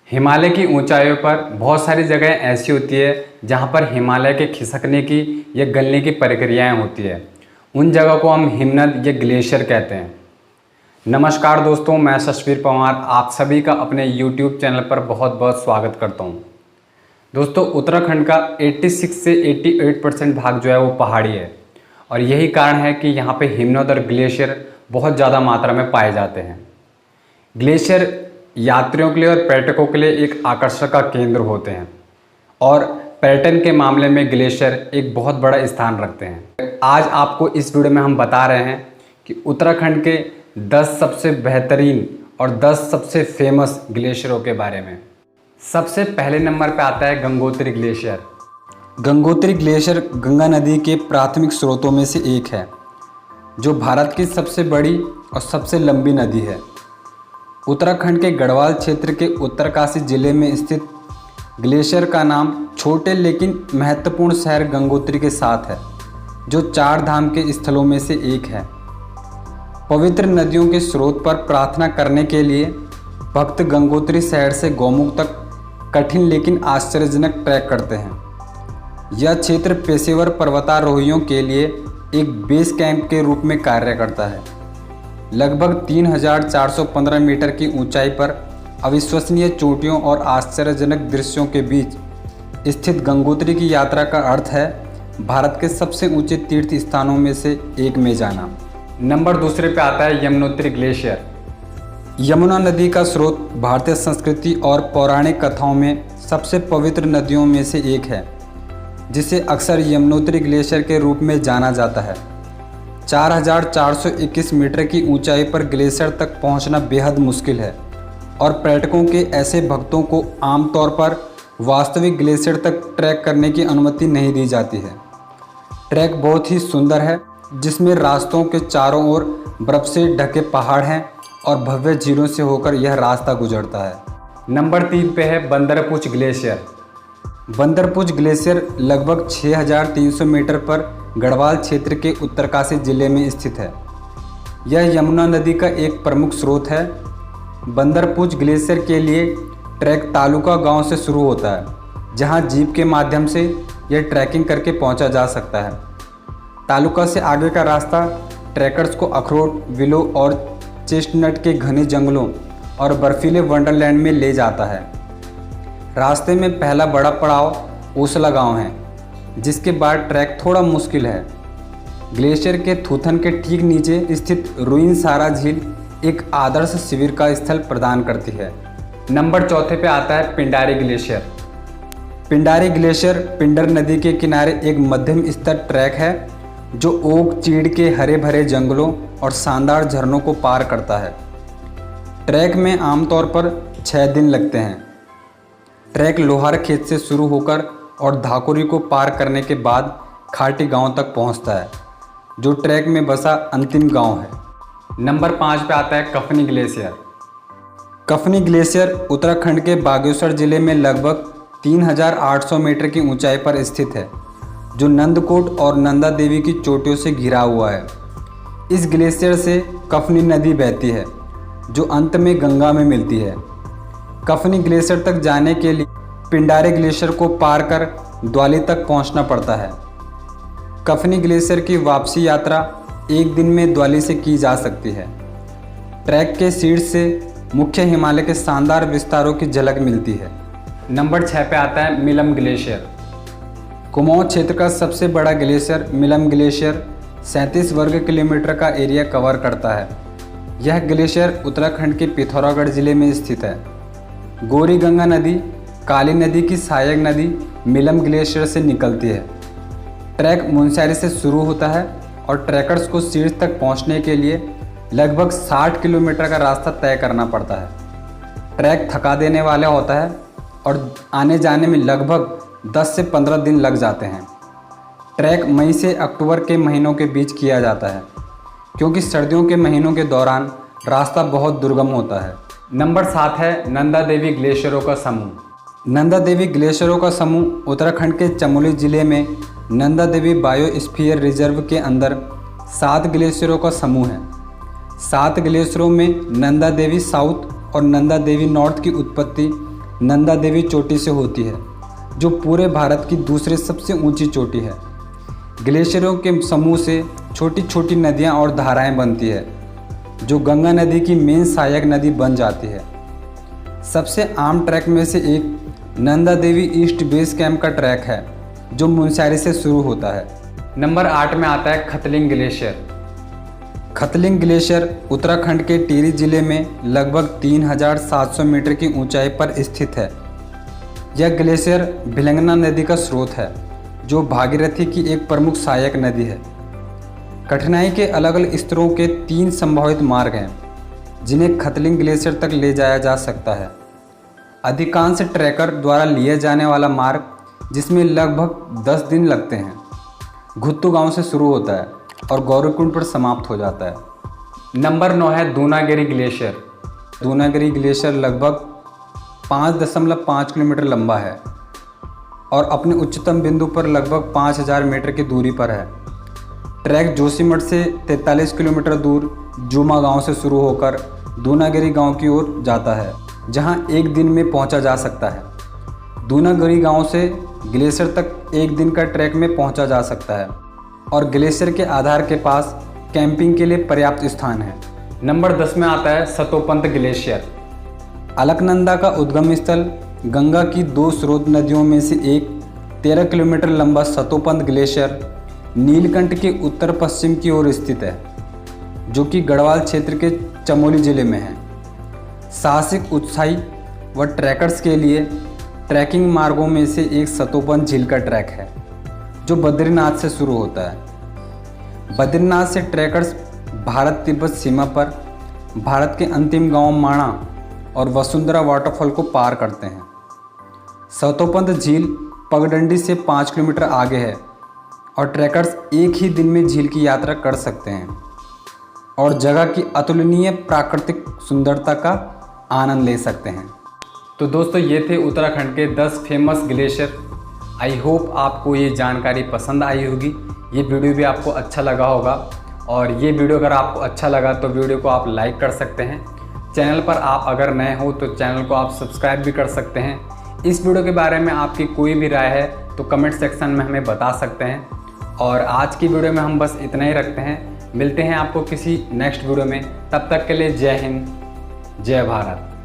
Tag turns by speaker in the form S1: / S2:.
S1: हिमालय की ऊंचाइयों पर बहुत सारी जगहें ऐसी होती है जहां पर हिमालय के खिसकने की या गलने की प्रक्रियाएं होती है। उन जगह को हम हिमनद या ग्लेशियर कहते हैं। नमस्कार दोस्तों, मैं सशवीर पवार आप सभी का अपने YouTube चैनल पर बहुत बहुत स्वागत करता हूं। दोस्तों, उत्तराखंड का 86 से 88% भाग जो है वो पहाड़ी है और यही कारण है कि यहाँ पे हिमनद और ग्लेशियर बहुत ज़्यादा मात्रा में पाए जाते हैं। ग्लेशियर यात्रियों के लिए और पर्यटकों के लिए एक आकर्षण का केंद्र होते हैं और पर्यटन के मामले में ग्लेशियर एक बहुत बड़ा स्थान रखते हैं। आज आपको इस वीडियो में हम बता रहे हैं कि उत्तराखंड के 10 सबसे बेहतरीन और 10 सबसे फेमस ग्लेशियरों के बारे में। सबसे पहले नंबर पर आता है गंगोत्री ग्लेशियर। गंगोत्री ग्लेशियर गंगा नदी के प्राथमिक स्रोतों में से एक है, जो भारत की सबसे बड़ी और सबसे लंबी नदी है। उत्तराखंड के गढ़वाल क्षेत्र के उत्तरकाशी जिले में स्थित ग्लेशियर का नाम छोटे लेकिन महत्वपूर्ण शहर गंगोत्री के साथ है, जो 4 धाम के स्थलों में से एक है। पवित्र नदियों के स्रोत पर प्रार्थना करने के लिए भक्त गंगोत्री शहर से गौमुख तक कठिन लेकिन आश्चर्यजनक ट्रैक करते हैं। यह क्षेत्र पेशेवर पर्वतारोहियों के लिए एक बेस कैंप के रूप में कार्य करता है। लगभग 3415 मीटर की ऊंचाई पर अविश्वसनीय चोटियों और आश्चर्यजनक दृश्यों के बीच स्थित गंगोत्री की यात्रा का अर्थ है भारत के सबसे ऊंचे तीर्थ स्थानों में से एक में जाना। नंबर दूसरे पे आता है यमुनोत्री ग्लेशियर। यमुना नदी का स्रोत भारतीय संस्कृति और पौराणिक कथाओं में सबसे पवित्र नदियों में से एक है, जिसे अक्सर यमुनोत्री ग्लेशियर के रूप में जाना जाता है। 4421 मीटर की ऊंचाई पर ग्लेशियर तक पहुंचना बेहद मुश्किल है और पर्यटकों के ऐसे भक्तों को आमतौर पर वास्तविक ग्लेशियर तक ट्रैक करने की अनुमति नहीं दी जाती है। ट्रैक बहुत ही सुंदर है, जिसमें रास्तों के चारों ओर बर्फ से ढके पहाड़ हैं और भव्य झीलों से होकर यह रास्ता गुजरता है। नंबर 3 पे है बंदरपुच ग्लेशियर। बंदरपुच ग्लेशियर लगभग 6300 मीटर पर गढ़वाल क्षेत्र के उत्तरकाशी जिले में स्थित है। यह यमुना नदी का एक प्रमुख स्रोत है। बंदरपुच ग्लेशियर के लिए ट्रैक तालुका गांव से शुरू होता है, जहां जीप के माध्यम से यह ट्रैकिंग करके पहुंचा जा सकता है। तालुका से आगे का रास्ता ट्रैकर्स को अखरोट, विलो और चेस्टनट के घने जंगलों और बर्फीले वंडरलैंड में ले जाता है। रास्ते में पहला बड़ा पड़ाव ओसला गांव है, जिसके बाद ट्रैक थोड़ा मुश्किल है। ग्लेशियर के थूथन के ठीक नीचे स्थित रुइन सारा झील एक आदर्श शिविर का स्थल प्रदान करती है। नंबर 4 पे आता है पिंडारी ग्लेशियर। पिंडारी ग्लेशियर पिंडर नदी के किनारे एक मध्यम स्तर ट्रैक है, जो ओक चीड़ के हरे भरे जंगलों और शानदार झरनों को पार करता है। ट्रैक में आमतौर पर 6 दिन लगते हैं। ट्रैक लोहार खेत से शुरू होकर और धाकुरी को पार करने के बाद खाटी गांव तक पहुंचता है, जो ट्रैक में बसा अंतिम गांव है। नंबर 5 पे आता है कफनी ग्लेशियर। कफनी ग्लेशियर उत्तराखंड के बागेश्वर जिले में लगभग 3800 मीटर की ऊंचाई पर स्थित है, जो नंदकोट और नंदा देवी की चोटियों से घिरा हुआ है। इस ग्लेशियर से कफनी नदी बहती है, जो अंत में गंगा में मिलती है। कफनी ग्लेशियर तक जाने के लिए पिंडारी ग्लेशियर को पार कर द्वाली तक पहुंचना पड़ता है। कफनी ग्लेशियर की वापसी यात्रा एक दिन में द्वाली से की जा सकती है। ट्रैक के शीर्ष से मुख्य हिमालय के शानदार विस्तारों की झलक मिलती है। नंबर 6 पे आता है मिलम ग्लेशियर। कुमाऊं क्षेत्र का सबसे बड़ा ग्लेशियर मिलम ग्लेशियर 37 वर्ग किलोमीटर का एरिया कवर करता है। यह ग्लेशियर उत्तराखंड के पिथौरागढ़ जिले में स्थित है। गौरी गंगा नदी, काली नदी की सहायक नदी मिलम ग्लेशियर से निकलती है। ट्रैक मुनस्यारी से शुरू होता है और ट्रैकर्स को शीर्ष तक पहुंचने के लिए लगभग 60 किलोमीटर का रास्ता तय करना पड़ता है। ट्रैक थका देने वाला होता है और आने जाने में लगभग 10 से 15 दिन लग जाते हैं। ट्रैक मई से अक्टूबर के महीनों के बीच किया जाता है, क्योंकि सर्दियों के महीनों के दौरान रास्ता बहुत दुर्गम होता है। नंबर 7 है नंदा देवी ग्लेशियरों का समूह। नंदा देवी ग्लेशियरों का समूह उत्तराखंड के चमोली जिले में नंदा देवी बायोस्फीयर रिजर्व के अंदर 7 ग्लेशियरों का समूह है। 7 ग्लेशियरों में नंदा देवी साउथ और नंदा देवी नॉर्थ की उत्पत्ति नंदा देवी चोटी से होती है, जो पूरे भारत की दूसरी सबसे ऊंची चोटी है। ग्लेशियरों के समूह से छोटी छोटी नदियां और धाराएं बनती है, जो गंगा नदी की मेन सहायक नदी बन जाती है। सबसे आम ट्रैक में से एक Nanda Devi east base camp का ट्रैक है, जो मुनस्यारी से शुरू होता है। नंबर 8 में आता है खतलिंग ग्लेशियर। खतलिंग ग्लेशियर उत्तराखंड के टिहरी जिले में लगभग 3700 मीटर की ऊंचाई पर स्थित है। यह ग्लेशियर भिलंगना नदी का स्रोत है, जो भागीरथी की एक प्रमुख सहायक नदी है। कठिनाई के अलग अलग स्तरों के 3 संभावित मार्ग हैं, जिन्हें खतलिंग ग्लेशियर तक ले जाया जा सकता है। अधिकांश ट्रैकर द्वारा लिए जाने वाला मार्ग, जिसमें लगभग 10 दिन लगते हैं, घुत्तू गांव से शुरू होता है और गौरीकुंड पर समाप्त हो जाता है। नंबर 9 है दूनागिरी ग्लेशियर। दूनागिरी ग्लेशियर लगभग 5.5 किलोमीटर लंबा है और अपने उच्चतम बिंदु पर लगभग 5000 मीटर की दूरी पर है। ट्रैक जोशीमठ से 43 किलोमीटर दूर जुमा गांव से शुरू होकर दूनागिरी गांव की ओर जाता है, जहां एक दिन में पहुंचा जा सकता है। दूनागिरी गांव से ग्लेशियर तक एक दिन का ट्रैक में पहुंचा जा सकता है और ग्लेशियर के आधार के पास कैंपिंग के लिए पर्याप्त स्थान है। नंबर 10 में आता है सतोपंत ग्लेशियर। अलकनंदा का उद्गम स्थल गंगा की 2 स्रोत नदियों में से एक 13 किलोमीटर लंबा सतोपंत ग्लेशियर नीलकंठ के उत्तर पश्चिम की ओर स्थित है, जो कि गढ़वाल क्षेत्र के चमोली जिले में है। साहसिक, उत्साही व ट्रैकर्स के लिए ट्रैकिंग मार्गों में से एक सतोपंत झील का ट्रैक है, जो बद्रीनाथ से शुरू होता है। बद्रीनाथ से ट्रैकर्स भारत तिब्बत सीमा पर भारत के अंतिम गांव माणा और वसुंधरा वाटरफॉल को पार करते हैं। सतोपंत झील पगडंडी से 5 किलोमीटर आगे है और ट्रैकर्स एक ही दिन में झील की यात्रा कर सकते हैं और जगह की अतुलनीय प्राकृतिक सुंदरता का आनंद ले सकते हैं। तो दोस्तों, ये थे उत्तराखंड के 10 फेमस ग्लेशियर। आई होप आपको ये जानकारी पसंद आई होगी। ये वीडियो भी आपको अच्छा लगा होगा और ये वीडियो अगर आपको अच्छा लगा तो वीडियो को आप लाइक कर सकते हैं। चैनल पर आप अगर नए हो तो चैनल को आप सब्सक्राइब भी कर सकते हैं। इस वीडियो के बारे में आपकी कोई भी राय है तो कमेंट सेक्शन में हमें बता सकते हैं। और आज की वीडियो में हम बस इतना ही रखते हैं। मिलते हैं आपको किसी नेक्स्ट वीडियो में। तब तक के लिए जय हिंद, जय भारत।